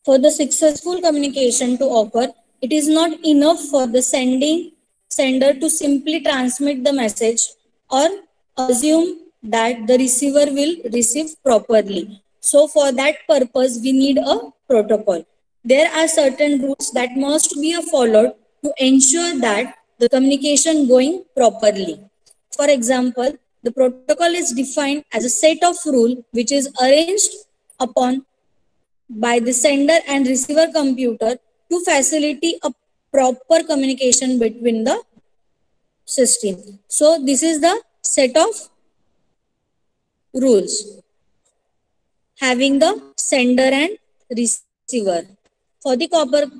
For the successful communication to occur, it is not enough for the sender to simply transmit the message or assume that the receiver will receive properly. So for that purpose, we need a protocol. There are certain rules that must be followed to ensure that the communication going properly. For example, the protocol is defined as a set of rules which is arranged upon by the sender and receiver computer to facilitate a proper communication between the system. So this is the set of rules having the sender and receiver for the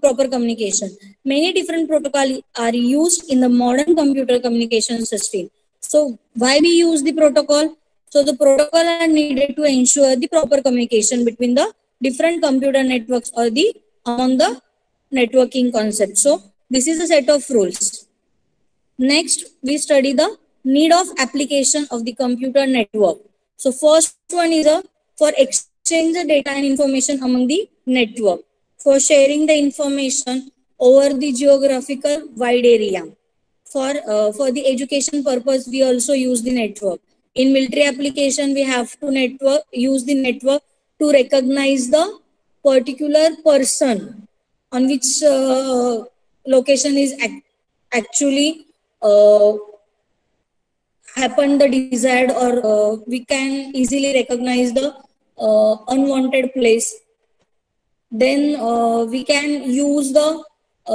proper communication. Many different protocols are used in the modern computer communication system. So why we use the protocol? So the protocol are needed to ensure the proper communication between the different computer networks or the among the networking concept. So this is a set of rules. Next, we study the need of application of the computer network. So first one is for exchange the data and information among the network, for sharing the information over the geographical wide area. For the education purpose, we also use the network. In military application, we have to use the network to recognize the particular person on which location is actually uh, happened the desired, or we can easily recognize the unwanted place. Then we can use the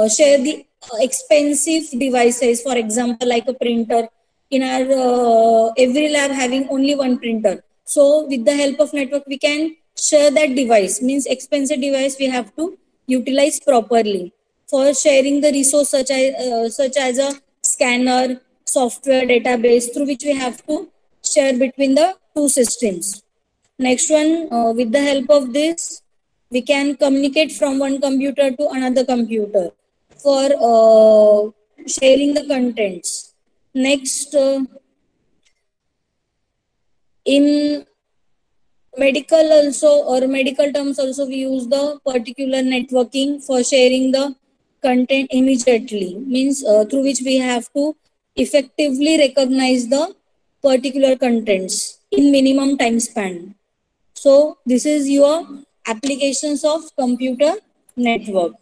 share the expensive devices, for example like a printer. In our every lab having only one printer, so with the help of network we can share that device, means expensive device we have to utilize properly. For sharing the resource such as a scanner, software, database, through which we have to share between the two systems. Next one, with the help of this, we can communicate from one computer to another computer for sharing the contents. Next, in medical also, or medical terms also, we use the particular networking for sharing the content immediately, means through which we have to effectively recognize the particular contents in minimum time span. So this is your applications of computer network.